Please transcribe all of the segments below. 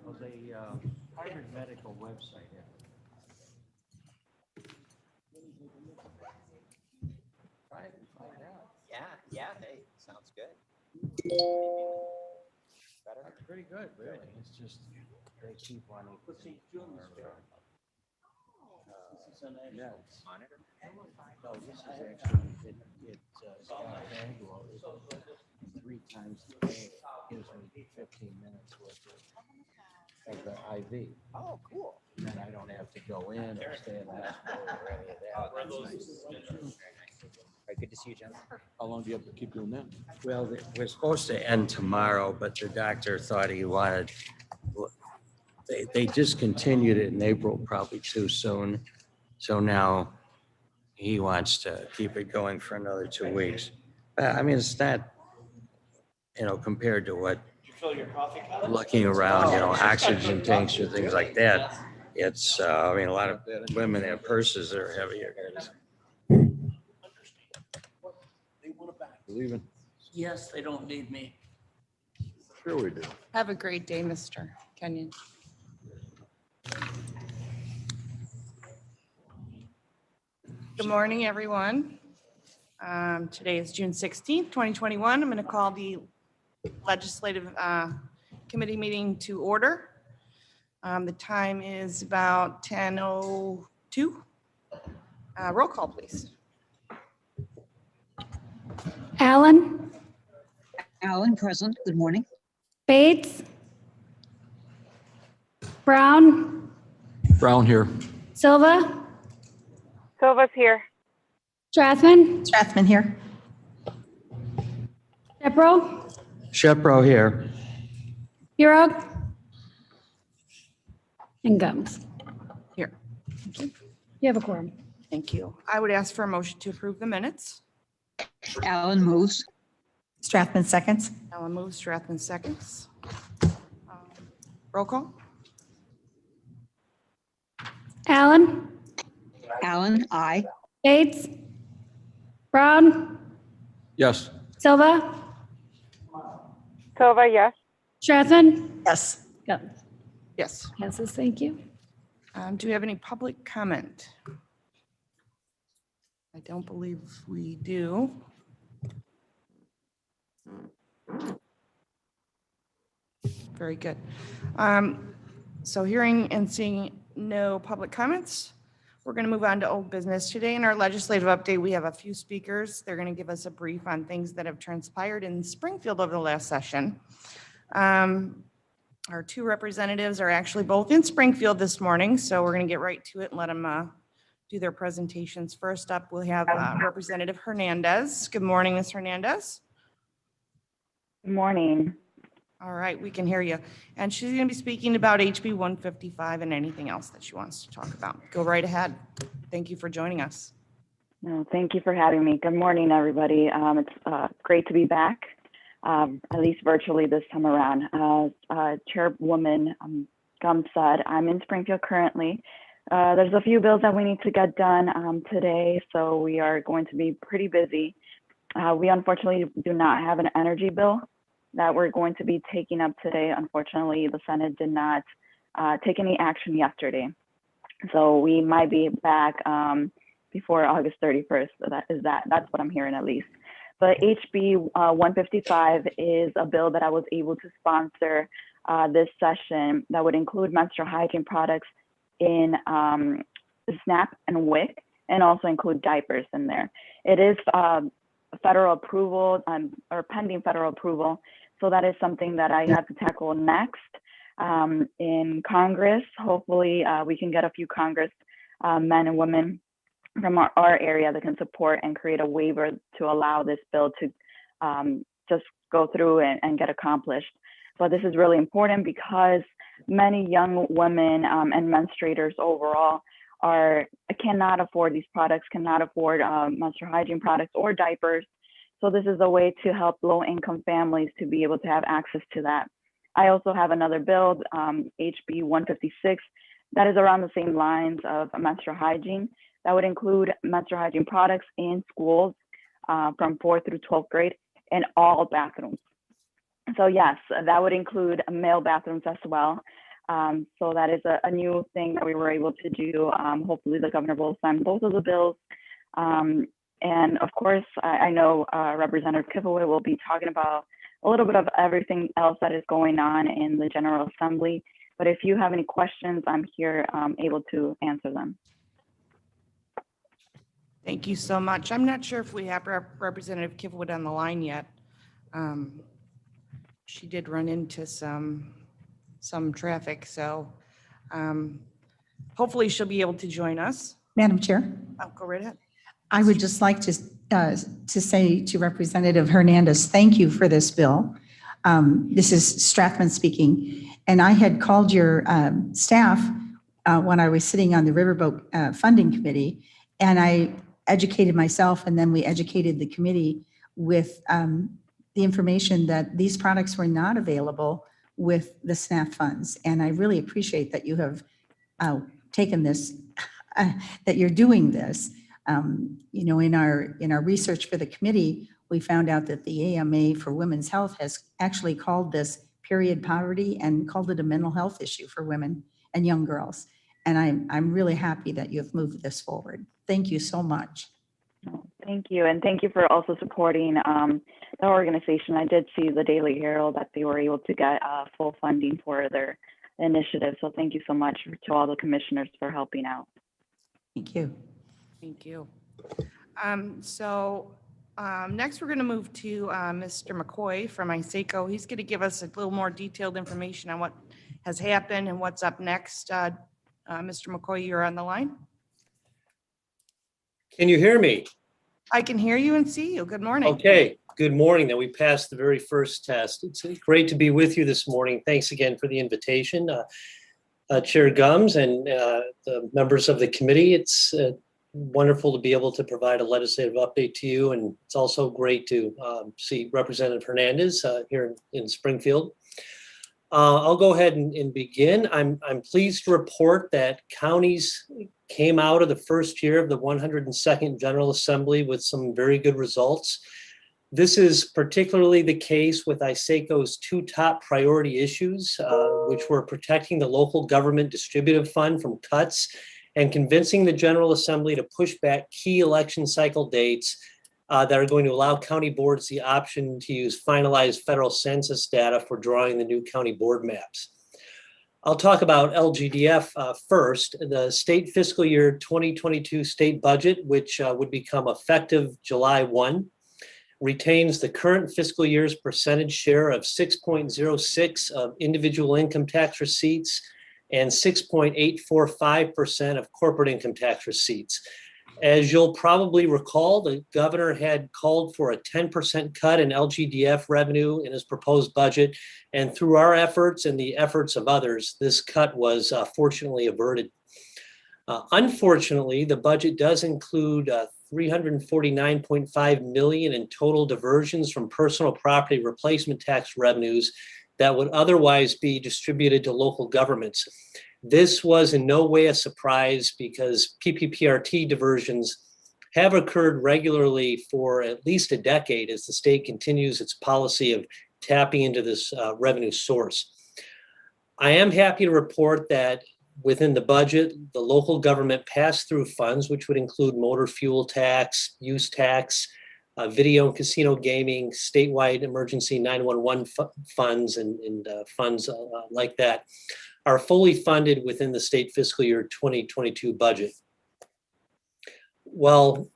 Well, the Harvard Medical website. Find out. Yeah, hey, sounds good. Better? That's pretty good, really. It's just they keep wanting. Yeah. Monitor? No, this is actually, Scott Angelo, 3 times a day, gives me 15 minutes worth of the IV. Oh, cool. And then I don't have to go in or stay in the hospital or any of that. That's nice. Very nice. All right, good to see you, gentlemen. How long do you have to keep doing that? Well, we're supposed to end tomorrow, but the doctor thought he wanted, they discontinued it in April, probably too soon. So now he wants to keep it going for another 2 weeks. I mean, it's not, compared to what, looking around, oxygen tanks or things like that. It's, I mean, a lot of women have purses that are heavier. Leaving? Yes, they don't need me. Sure we do. Have a great day, Mr. Kenyon. Good morning, everyone. Today is June 16th, 2021. I'm going to call the Legislative Committee meeting to order. The time is about 10:02. Roll call, please. Allen, Allen, present. Good morning. Bates, Brown, Brown here. Silva, Silva's here. Strathman, Strathman here. Shepro, Shepro here. Hero, and Gums. Here. You have a quorum. Thank you. I would ask for a motion to approve the minutes. Allen moves. Strathman seconds. Ellen moves, Strathman seconds. Roll call. Allen, Allen, aye. Bates, Brown, Yes. Silva, Silva, yes. Strathman, Yes. Gums. Yes. Passes, thank you. Do we have any public comment? I don't believe we do. Very good. So hearing and seeing no public comments, we're going to move on to old business. Today in our legislative update, we have a few speakers. They're going to give us a brief on things that have transpired in Springfield over the last session. Our 2 representatives are actually both in Springfield this morning, so we're going to get right to it and let them do their presentations. First up, we'll have Representative Hernandez. Good morning, Ms. Hernandez. Good morning. All right, we can hear you. And she's going to be speaking about HB 155 and anything else that she wants to talk about. Go right ahead. Thank you for joining us. No, thank you for having me. Good morning, everybody. It's great to be back, at least virtually this time around. Chairwoman Gum said, I'm in Springfield currently. There's a few bills that we need to get done today, so we are going to be pretty busy. We unfortunately do not have an energy bill that we're going to be taking up today. Unfortunately, the Senate did not take any action yesterday. So we might be back before August 31st. That's what I'm hearing at least. But HB 155 is a bill that I was able to sponsor this session that would include menstrual hygiene products in SNAP and WIC, and also include diapers in there. It is federal approval or pending federal approval. So that is something that I have to tackle next in Congress. Hopefully we can get a few Congress men and women from our area that can support and create a waiver to allow this bill to just go through and get accomplished. But this is really important because many young women and menstruators overall cannot afford these products, cannot afford menstrual hygiene products or diapers. So this is a way to help low-income families to be able to have access to that. I also have another bill, HB 156, that is around the same lines of menstrual hygiene. That would include menstrual hygiene products in schools from 4th through 12th grade in all bathrooms. So yes, that would include male bathrooms as well. So that is a new thing that we were able to do. Hopefully the governor will sign both of the bills. And of course, I know Representative Kivowit will be talking about a little bit of everything else that is going on in the General Assembly. But if you have any questions, I'm here able to answer them. Thank you so much. I'm not sure if we have Representative Kivwood on the line yet. She did run into some traffic, so hopefully she'll be able to join us. Madam Chair, I'll go right ahead. I would just like to say to Representative Hernandez, thank you for this bill. This is Strathman speaking, and I had called your staff when I was sitting on the Riverboat Funding Committee, and I educated myself, and then we educated the committee with the information that these products were not available with the SNAP funds. And I really appreciate that you have taken this, that you're doing this. You know, in our research for the committee, we found out that the AMA for Women's Health has actually called this period poverty and called it a mental health issue for women and young girls. And I'm really happy that you have moved this forward. Thank you so much. Thank you. And thank you for also supporting the organization. I did see the Daily Herald that they were able to get full funding for their initiative. So thank you so much to all the commissioners for helping out. Thank you. Thank you. Next, we're going to move to Mr. McCoy from ISACO. He's going to give us a little more detailed information on what has happened and what's up next. Mr. McCoy, you're on the line. Can you hear me? I can hear you and see you. Good morning. Okay, good morning. Now we passed the very first test. It's great to be with you this morning. Thanks again for the invitation. Chair Gums and the members of the committee, it's wonderful to be able to provide a legislative update to you. And it's also great to see Representative Hernandez here in Springfield. I'll go ahead and begin. I'm pleased to report that counties came out of the first year of the 102nd General Assembly with some very good results. This is particularly the case with ISACO's two top priority issues, which were protecting the local government distributive fund from cuts and convincing the General Assembly to push back key election cycle dates that are going to allow county boards the option to use finalized federal census data for drawing the new county board maps. I'll talk about LGDF first. The state fiscal year 2022 state budget, which would become effective July 1, retains the current fiscal year's percentage share of 6.06 of individual income tax receipts and 6.845% of corporate income tax receipts. As you'll probably recall, the governor had called for a 10% cut in LGDF revenue in his proposed budget. And through our efforts and the efforts of others, this cut was fortunately averted. Unfortunately, the budget does include $349.5 million in total diversions from personal property replacement tax revenues that would otherwise be distributed to local governments. This was in no way a surprise because PPPRT diversions have occurred regularly for at least a decade as the state continues its policy of tapping into this revenue source. I am happy to report that within the budget, the local government pass-through funds, which would include motor fuel tax, use tax, video and casino gaming, statewide emergency 911 funds, and funds like that, are fully funded within the state fiscal year 2022 budget. Well,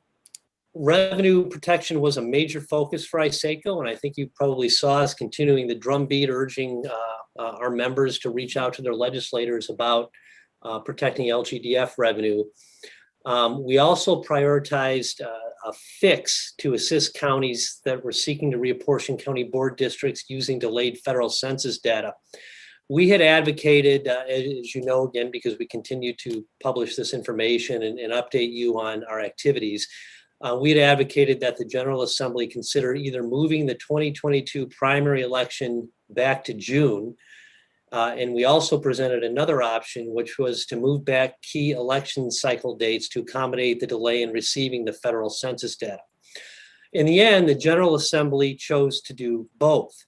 revenue protection was a major focus for ISACO, and I think you probably saw us continuing the drumbeat urging our members to reach out to their legislators about protecting LGDF revenue. We also prioritized a fix to assist counties that were seeking to reapportion county board districts using delayed federal census data. We had advocated, as you know, again, because we continue to publish this information and update you on our activities, we had advocated that the General Assembly consider either moving the 2022 primary election back to June, and we also presented another option, which was to move back key election cycle dates to accommodate the delay in receiving the federal census data. In the end, the General Assembly chose to do both.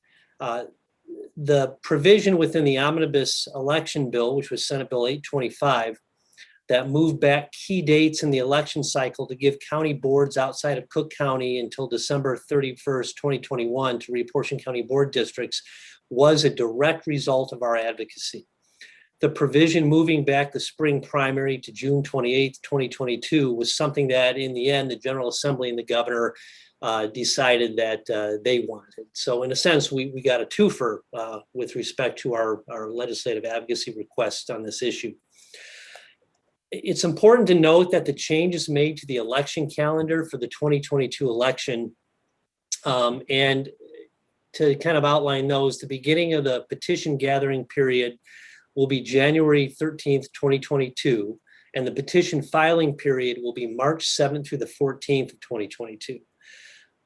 The provision within the omnibus election bill, which was Senate Bill 825, that moved back key dates in the election cycle to give county boards outside of Cook County until December 31st, 2021 to reapportion county board districts, was a direct result of our advocacy. The provision moving back the spring primary to June 28th, 2022 was something that in the end, the General Assembly and the governor decided that they wanted. So in a sense, we got a twofer with respect to our legislative advocacy requests on this issue. It's important to note that the changes made to the election calendar for the 2022 election, and to kind of outline those, the beginning of the petition gathering period will be January 13th, 2022, and the petition filing period will be March 7th through the 14th of 2022.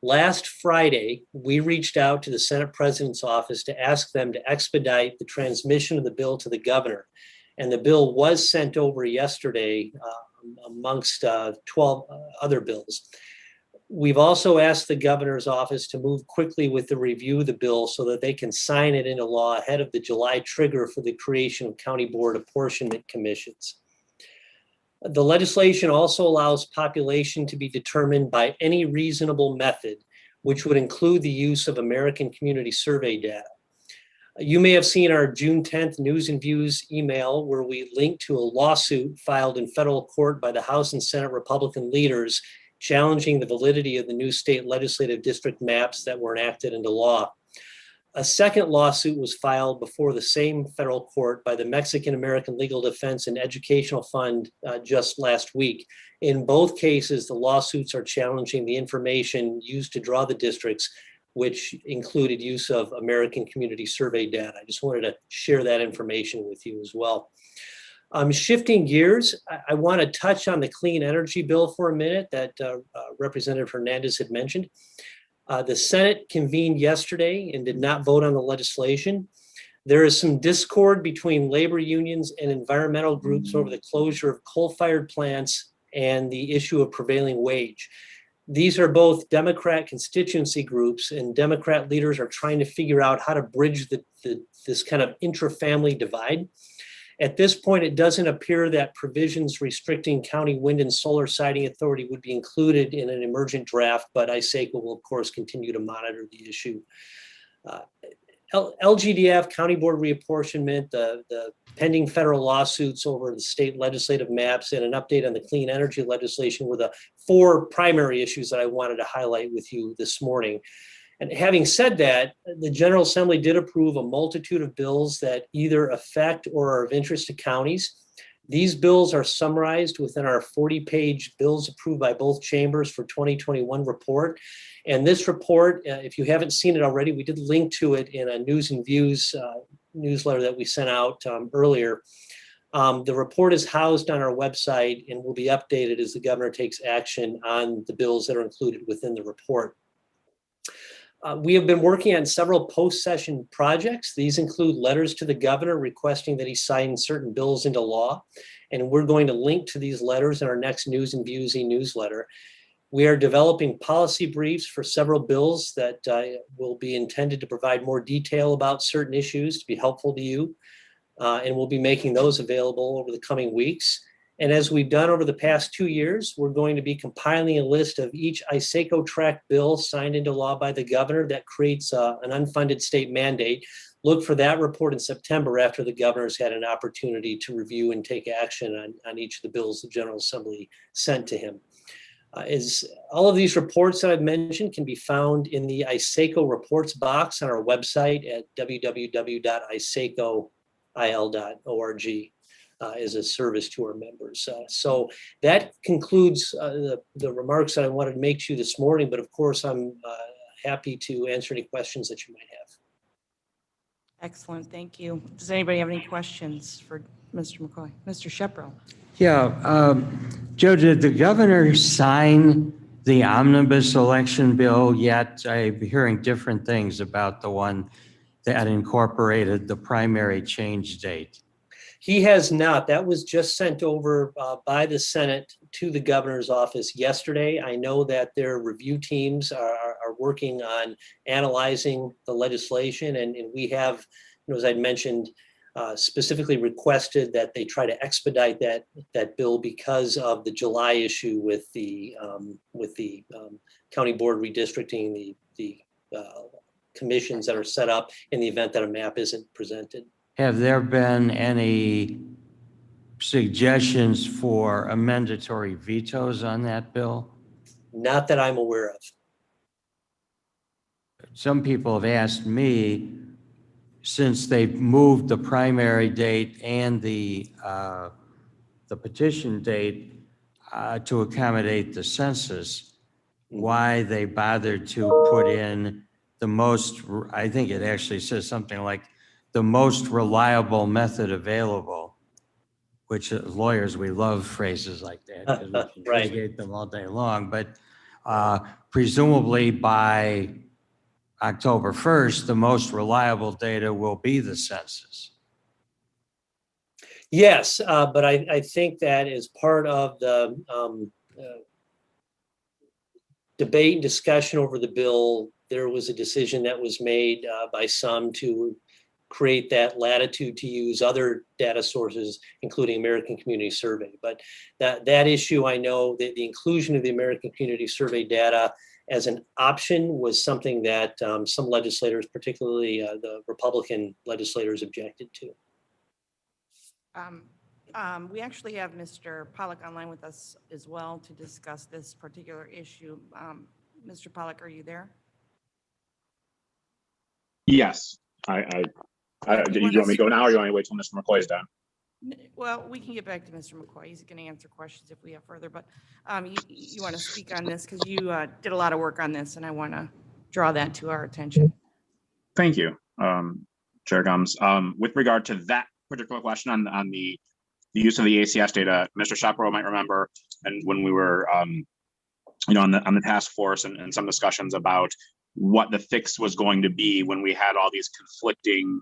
Last Friday, we reached out to the Senate President's office to ask them to expedite the transmission of the bill to the governor. And the bill was sent over yesterday amongst 12 other bills. We've also asked the governor's office to move quickly with the review of the bill so that they can sign it into law ahead of the July trigger for the creation of county board apportionment commissions. The legislation also allows population to be determined by any reasonable method, which would include the use of American Community Survey data. You may have seen our June 10th News and Views email where we linked to a lawsuit filed in federal court by the House and Senate Republican leaders challenging the validity of the new state legislative district maps that were enacted into law. A second lawsuit was filed before the same federal court by the Mexican American Legal Defense and Educational Fund just last week. In both cases, the lawsuits are challenging the information used to draw the districts, which included use of American Community Survey data. I just wanted to share that information with you as well. Shifting gears, I want to touch on the clean energy bill for a minute that Representative Hernandez had mentioned. The Senate convened yesterday and did not vote on the legislation. There is some discord between labor unions and environmental groups over the closure of coal-fired plants and the issue of prevailing wage. These are both Democrat constituency groups, and Democrat leaders are trying to figure out how to bridge this kind of intra-family divide. At this point, it doesn't appear that provisions restricting county wind and solar siting authority would be included in an emergent draft, but ISACO will, of course, continue to monitor the issue. LGDF, county board reapportionment, the pending federal lawsuits over the state legislative maps, and an update on the clean energy legislation were the four primary issues that I wanted to highlight with you this morning. And having said that, the General Assembly did approve a multitude of bills that either affect or are of interest to counties. These bills are summarized within our 40-page bills approved by both chambers for 2021 report. And this report, if you haven't seen it already, we did link to it in a News and Views newsletter that we sent out earlier. The report is housed on our website and will be updated as the governor takes action on the bills that are included within the report. We have been working on several post-session projects. These include letters to the governor requesting that he sign certain bills into law. And we're going to link to these letters in our next News and Views e-newsletter. We are developing policy briefs for several bills that will be intended to provide more detail about certain issues to be helpful to you. And we'll be making those available over the coming weeks. And as we've done over the past 2 years, we're going to be compiling a list of each ISACO track bill signed into law by the governor that creates an unfunded state mandate. Look for that report in September after the governor's had an opportunity to review and take action on each of the bills the General Assembly sent to him. All of these reports that I've mentioned can be found in the ISACO reports box on our website at www.isacoil.org. As a service to our members. So that concludes the remarks that I wanted to make to you this morning, but of course I'm happy to answer any questions that you might have. Excellent, thank you. Does anybody have any questions for Mr. McCoy? Mr. Shepro? Yeah, Joe, did the governor sign the omnibus election bill yet? I'm hearing different things about the one that incorporated the primary change date. He has not. That was just sent over by the Senate to the governor's office yesterday. I know that their review teams are working on analyzing the legislation, and we have, as I mentioned, specifically requested that they try to expedite that bill because of the July issue with the county board redistricting, the commissions that are set up in the event that a map isn't presented. Have there been any suggestions for amendatory vetoes on that bill? Not that I'm aware of. Some people have asked me, since they've moved the primary date and the petition date to accommodate the census, why they bothered to put in the most, I think it actually says something like the most reliable method available, which as lawyers, we love phrases like that because we can Right. litigate them all day long. But presumably by October 1st, the most reliable data will be the census. Yes, but I think that as part of the debate and discussion over the bill, there was a decision that was made by some to create that latitude to use other data sources, including American Community Survey. But that issue, I know that the inclusion of the American Community Survey data as an option was something that some legislators, particularly the Republican legislators, objected to. We actually have Mr. Pollock online with us as well to discuss this particular issue. Mr. Pollock, are you there? Yes, do you want me to go now, or you want me to wait till Mr. McCoy is done? Well, we can get back to Mr. McCoy. He's going to answer questions if we have further, but you want to speak on this because you did a lot of work on this, and I want to draw that to our attention. Thank you, Chair Gums. With regard to that particular question on the use of the ACS data, Mr. Shapiro might remember, and when we were, on the task force and some discussions about what the fix was going to be when we had all these conflicting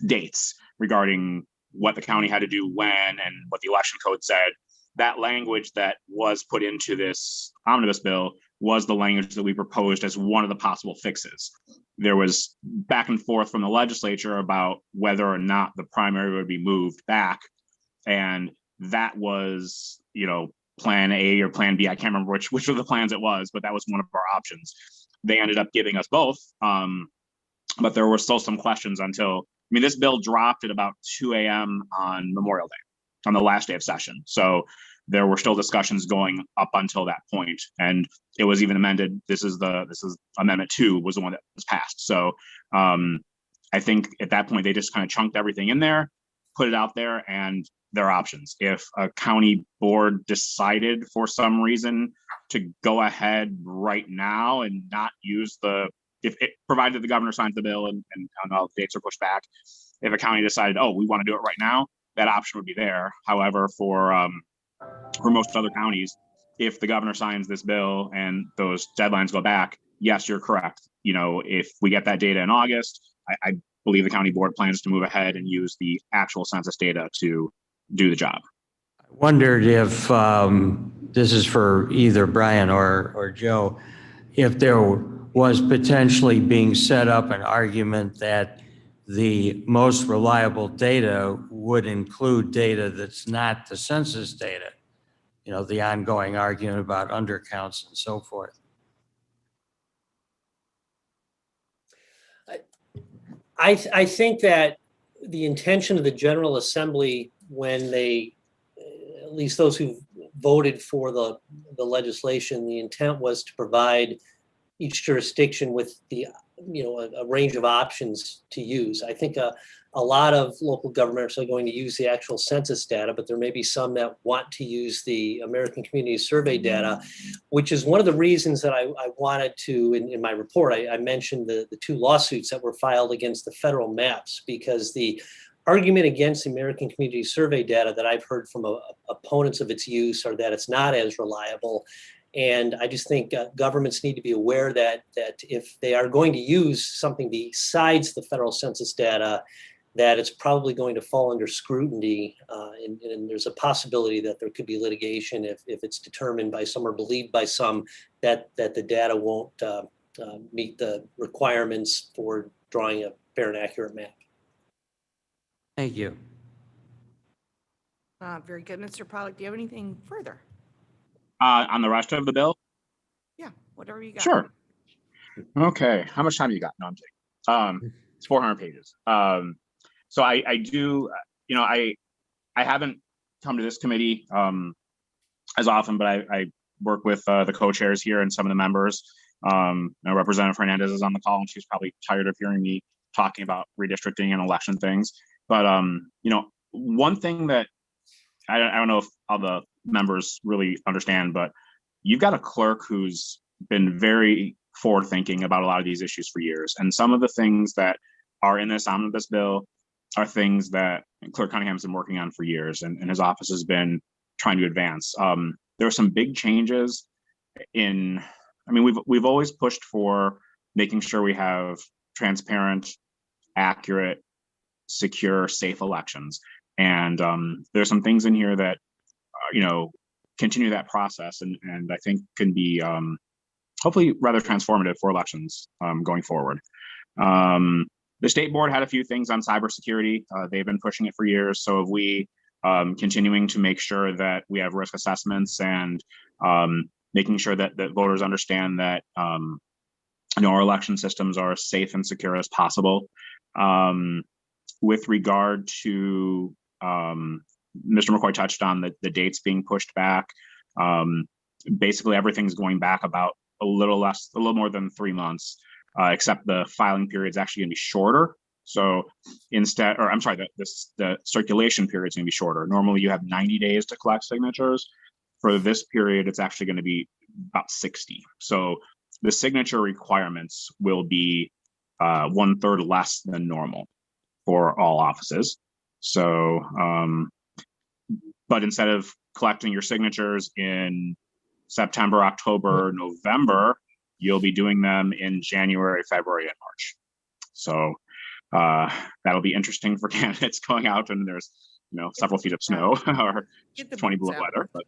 dates regarding what the county had to do when and what the election code said. That language that was put into this omnibus bill was the language that we proposed as one of the possible fixes. There was back and forth from the legislature about whether or not the primary would be moved back. And that was, plan A or plan B. I can't remember which of the plans it was, but that was one of our options. They ended up giving us both. But there were still some questions until, this bill dropped at about 2 a.m. on Memorial Day, on the last day of session. So there were still discussions going up until that point, and it was even amended. This is Amendment 2 was the one that was passed. So I think at that point they just kind of chunked everything in there, put it out there, and there are options. If a county board decided for some reason to go ahead right now and not use if it provided the governor signs the bill and all the dates are pushed back, if a county decided, oh, we want to do it right now, that option would be there. However, for most other counties, if the governor signs this bill and those deadlines go back, yes, you're correct. If we get that data in August, I believe the county board plans to move ahead and use the actual census data to do the job. I wondered if, this is for either Brian or Joe, if there was potentially being set up an argument that the most reliable data would include data that's not the census data, the ongoing argument about undercounts and so forth. I think that the intention of the General Assembly, when they, at least those who voted for the legislation, the intent was to provide each jurisdiction with a range of options to use. I think a lot of local governments are going to use the actual census data, but there may be some that want to use the American Community Survey data, which is one of the reasons that I wanted to, in my report, I mentioned the 2 lawsuits that were filed against the federal maps, because the argument against the American Community Survey data that I've heard from opponents of its use are that it's not as reliable. And I just think governments need to be aware that if they are going to use something besides the federal census data, that it's probably going to fall under scrutiny, and there's a possibility that there could be litigation if it's determined by some or believed by some that the data won't meet the requirements for drawing a fair and accurate map. Thank you. Very good. Mr. Pollak, do you have anything further? On the rest of the bill? Yeah, whatever you got. Sure. Okay, how much time you got? No, I'm kidding. It's 400 pages. So I do, I haven't come to this committee as often, but I work with the co-chairs here and some of the members. Representative Hernandez is on the call, and she's probably tired of hearing me talking about redistricting and election things. But one thing that I don't know if all the members really understand, but you've got a clerk who's been very forward thinking about a lot of these issues for years. And some of the things that are in this omnibus bill are things that Clerk Cunningham's been working on for years, and his office has been trying to advance. There are some big changes we've always pushed for making sure we have transparent, accurate, secure, safe elections. And there's some things in here that, continue that process and I think can be hopefully rather transformative for elections going forward. The state board had a few things on cybersecurity. They've been pushing it for years. So have we, continuing to make sure that we have risk assessments and making sure that voters understand that our election systems are as safe and secure as possible. With regard to Mr. McCoy touched on the dates being pushed back. Basically, everything's going back about a little more than 3 months, except the filing period is actually going to be shorter. So the circulation period is going to be shorter. Normally, you have 90 days to collect signatures. For this period, it's actually going to be about 60. So the signature requirements will be 1/3 less than normal for all offices. So, but instead of collecting your signatures in September, October, November, you'll be doing them in January, February, and March. So that'll be interesting for candidates going out and there's several feet of snow or 20 below weather. But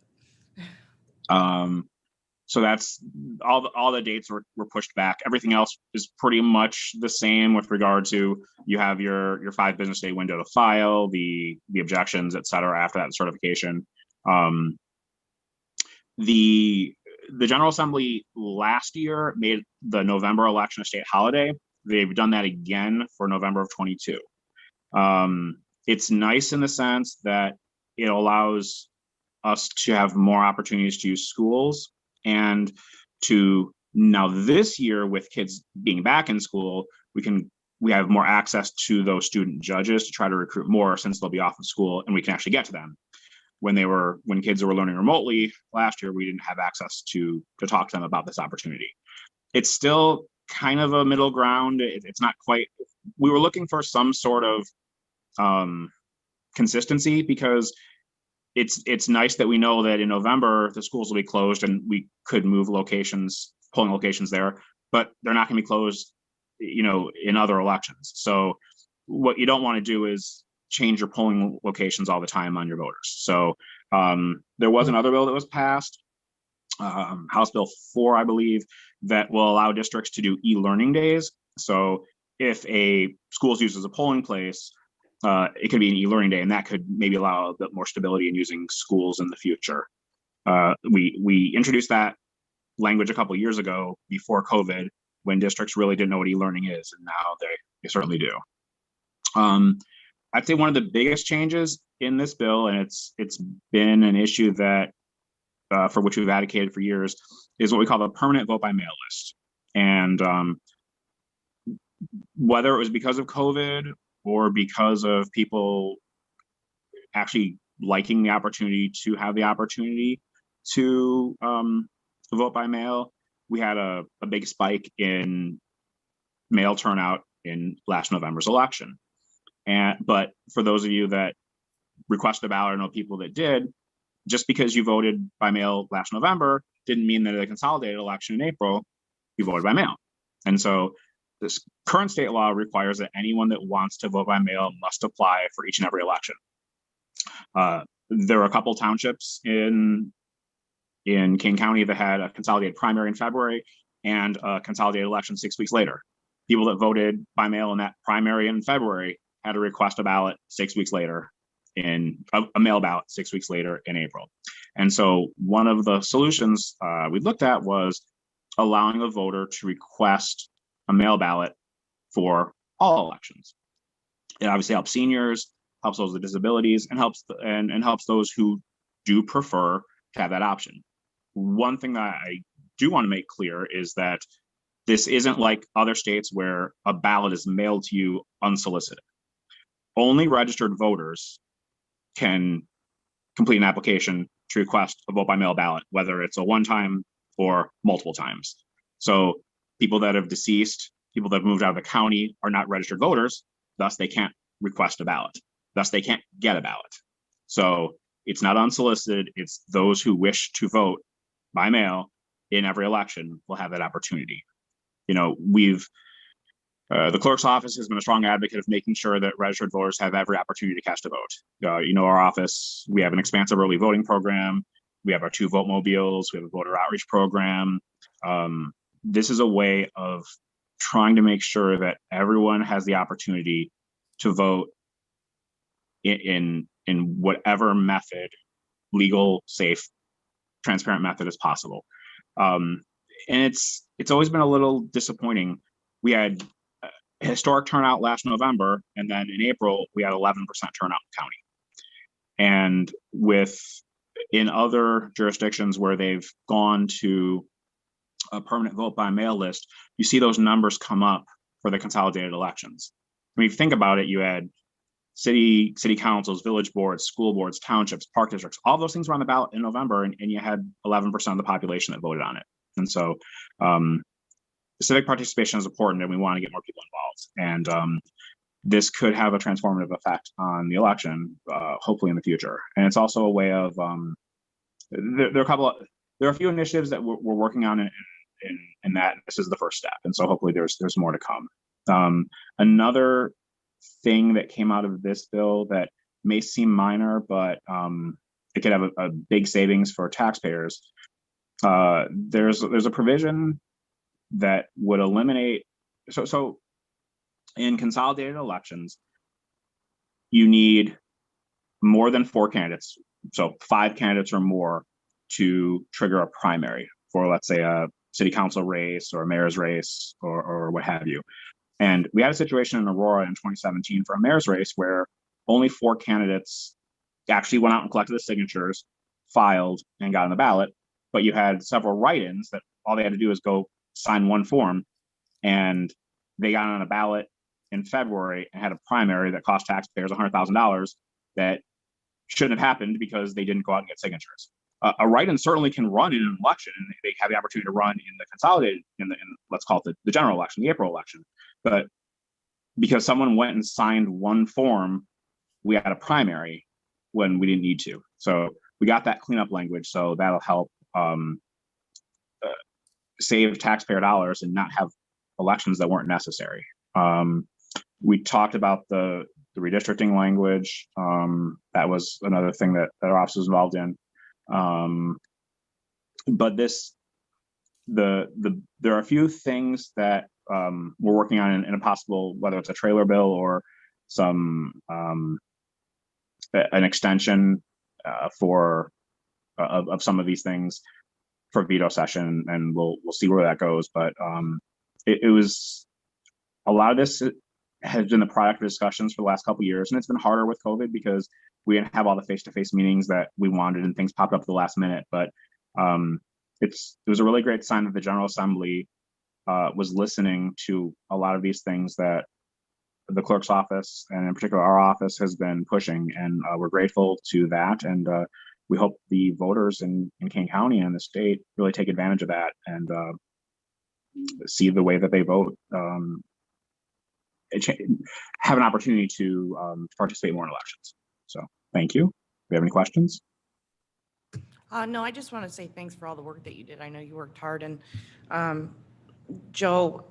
so that's all the dates were pushed back. Everything else is pretty much the same with regard to you have your 5 business day window to file, the objections, et cetera, after that certification. The General Assembly last year made the November election a state holiday. They've done that again for November of 22. It's nice in the sense that it allows us to have more opportunities to use schools, and to now this year with kids being back in school, we have more access to those student judges to try to recruit more since they'll be off of school and we can actually get to them. When kids were learning remotely last year, we didn't have access to talk to them about this opportunity. It's still kind of a middle ground. It's not quite, we were looking for some sort of consistency, because it's nice that we know that in November the schools will be closed and we could move polling locations there, but they're not going to be closed, in other elections. So what you don't want to do is change your polling locations all the time on your voters. So there was another bill that was passed, House Bill 4, I believe, that will allow districts to do e-learning days. So if a school's used as a polling place, it could be an e-learning day, and that could maybe allow a bit more stability in using schools in the future. We introduced that language a couple of years ago before COVID, when districts really didn't know what e-learning is, and now they certainly do. I'd say one of the biggest changes in this bill, and it's been an issue that for which we've advocated for years, is what we call the permanent vote by mail list. And whether it was because of COVID or because of people actually liking the opportunity to have the opportunity to vote by mail, we had a big spike in mail turnout in last November's election. But for those of you that requested a ballot or know people that did, just because you voted by mail last November didn't mean that at a consolidated election in April, you voted by mail. And so this current state law requires that anyone that wants to vote by mail must apply for each and every election. There are a couple townships in King County that had a consolidated primary in February and a consolidated election 6 weeks later. People that voted by mail in that primary in February had to request a ballot 6 weeks later in a mail ballot 6 weeks later in April. And so one of the solutions we looked at was allowing a voter to request a mail ballot for all elections. It obviously helps seniors, helps those with disabilities, and helps those who do prefer to have that option. One thing that I do want to make clear is that this isn't like other states where a ballot is mailed to you unsolicited. Only registered voters can complete an application to request a vote by mail ballot, whether it's a one-time or multiple times. So people that have deceased, people that have moved out of the county are not registered voters, thus they can't request a ballot. Thus they can't get a ballot. So it's not unsolicited, it's those who wish to vote by mail in every election will have that opportunity. You know, the clerk's office has been a strong advocate of making sure that registered voters have every opportunity to cast a vote. You know, our office, we have an expansive early voting program. We have our 2 vote mobiles. We have a voter outreach program. This is a way of trying to make sure that everyone has the opportunity to vote in whatever method, legal, safe, transparent method as possible. And it's always been a little disappointing. We had historic turnout last November, and then in April we had 11% turnout in the county. And in other jurisdictions where they've gone to a permanent vote by mail list, you see those numbers come up for the consolidated elections. I mean, if you think about it, you had city councils, village boards, school boards, townships, park districts, all those things were on the ballot in November, and you had 11% of the population that voted on it. And so civic participation is important, and we want to get more people involved. And this could have a transformative effect on the election, hopefully in the future. And it's also a way of there are a few initiatives that we're working on in that. This is the first step, and so hopefully there's more to come. Another thing that came out of this bill that may seem minor, but it could have a big savings for taxpayers. There's a provision that would eliminate, so in consolidated elections, you need more than 4 candidates, so 5 candidates or more to trigger a primary for, let's say, a city council race or a mayor's race or what have you. And we had a situation in Aurora in 2017 for a mayor's race where only 4 candidates actually went out and collected the signatures, filed, and got on the ballot. But you had several write-ins that all they had to do is go sign one form, and they got on a ballot in February and had a primary that cost taxpayers $100,000 that shouldn't have happened because they didn't go out and get signatures. A write-in certainly can run in an election, and they have the opportunity to run in the consolidated, in let's call it the general election, the April election. But because someone went and signed one form, we had a primary when we didn't need to. So we got that cleanup language, so that'll help save taxpayer dollars and not have elections that weren't necessary. We talked about the redistricting language. That was another thing that our office was involved in. But there are a few things that we're working on in a possible, whether it's a trailer bill or some an extension of some of these things for veto session, and we'll see where that goes. But it was a lot of this has been the product of discussions for the last couple of years, and it's been harder with COVID because we didn't have all the face-to-face meetings that we wanted, and things popped up at the last minute. But it was a really great sign that the General Assembly was listening to a lot of these things that the clerk's office, and in particular our office, has been pushing, and we're grateful to that. And we hope the voters in King County and the state really take advantage of that and see the way that they vote, have an opportunity to participate more in elections. So thank you. Do you have any questions? No, I just want to say thanks for all the work that you did. I know you worked hard, and Joe,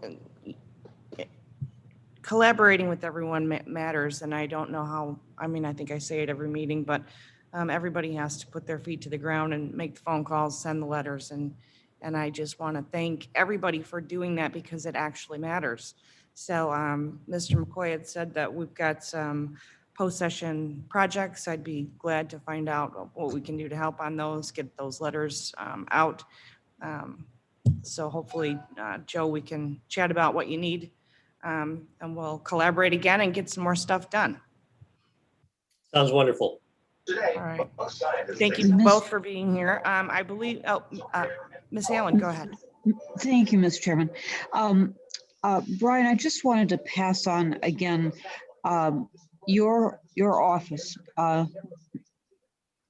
collaborating with everyone matters, and I don't know how, I mean, I think I say it every meeting, but everybody has to put their feet to the ground and make the phone calls, send the letters, and I just want to thank everybody for doing that because it actually matters. So Mr. McCoy had said that we've got some post-session projects. I'd be glad to find out what we can do to help on those, get those letters out. So hopefully, Joe, we can chat about what you need, and we'll collaborate again and get some more stuff done. Sounds wonderful. All right. Thank you both for being here. I believe, Ms. Allen, go ahead. Thank you, Mr. Chairman. Brian, I just wanted to pass on again, your office,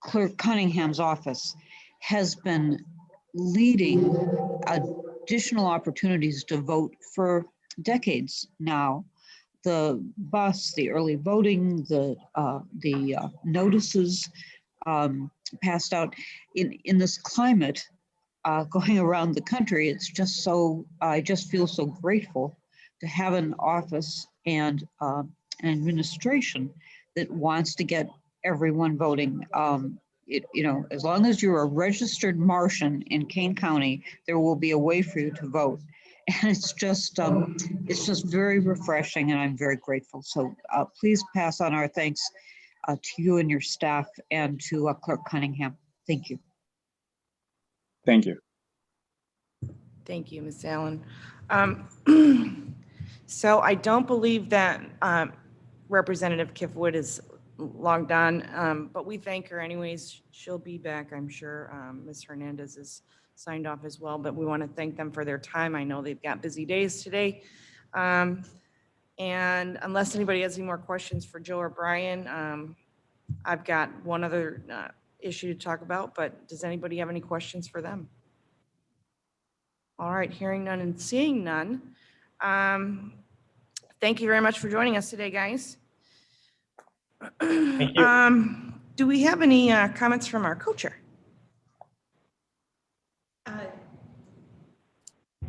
Clerk Cunningham's office, has been leading additional opportunities to vote for decades now. The bus, the early voting, the notices passed out in this climate going around the country. It's just so, I just feel so grateful to have an office and an administration that wants to get everyone voting. As long as you're a registered Martian in Kane County, there will be a way for you to vote. And it's just very refreshing, and I'm very grateful. So please pass on our thanks to you and your staff and to Clerk Cunningham. Thank you. Thank you. Thank you, Ms. Allen. So I don't believe that Representative Kifwood is logged on, but we thank her anyways. She'll be back, I'm sure. Ms. Hernandez is signed off as well, but we want to thank them for their time. I know they've got busy days today. And unless anybody has any more questions for Joe or Brian, I've got one other issue to talk about, but does anybody have any questions for them? All right, hearing none and seeing none. Thank you very much for joining us today, guys. Thank you. Do we have any comments from our co-chair?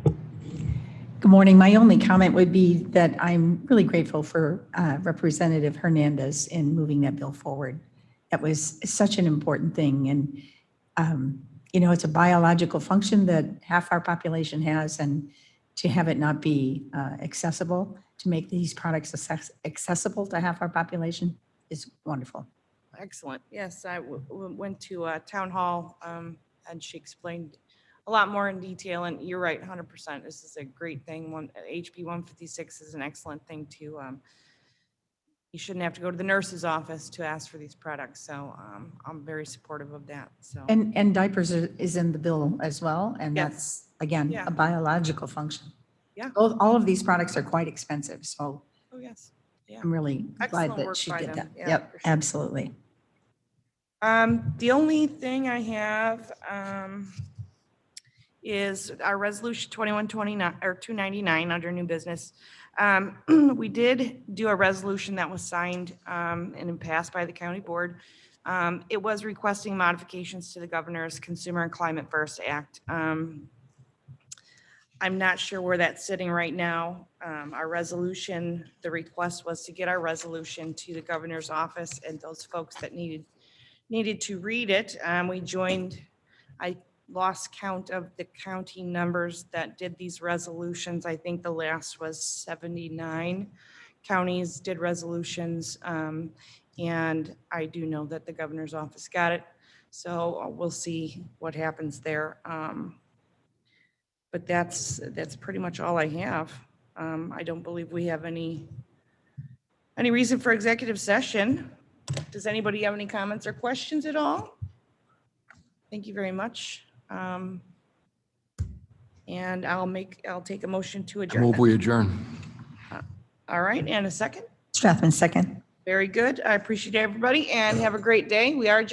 Good morning. My only comment would be that I'm really grateful for Representative Hernandez in moving that bill forward. That was such an important thing. And, it's a biological function that half our population has, and to have it not be accessible, to make these products accessible to half our population is wonderful. Excellent. Yes, I went to town hall and she explained a lot more in detail, and you're right, 100%. This is a great thing. HB 156 is an excellent thing to, you shouldn't have to go to the nurse's office to ask for these products. So I'm very supportive of that. So And diapers is in the bill as well. And Yes. that's, again, Yeah. a biological function. Yeah. All of these products are quite expensive. So oh yes, yeah. I'm really Excellent glad that work she by did them. that. Yeah, Yep, for sure. absolutely. The only thing I have is our resolution 2129 or 299 under new business. We did do a resolution that was signed and passed by the county board. It was requesting modifications to the governor's Consumer and Climate First Act. I'm not sure where that's sitting right now. Our resolution, the request was to get our resolution to the governor's office and those folks that needed to read it. We joined, I lost count of the county numbers that did these resolutions. I think the last was 79 counties did resolutions. And I do know that the governor's office got it. So we'll see what happens there. But that's pretty much all I have. I don't believe we have any reason for executive session. Does anybody have any comments or questions at all? Thank you very much. And I'll take a motion to adjourn. Move we adjourn. All right, and a second. Strathman, second. Very good. I appreciate everybody and have a great day. We are adjourned.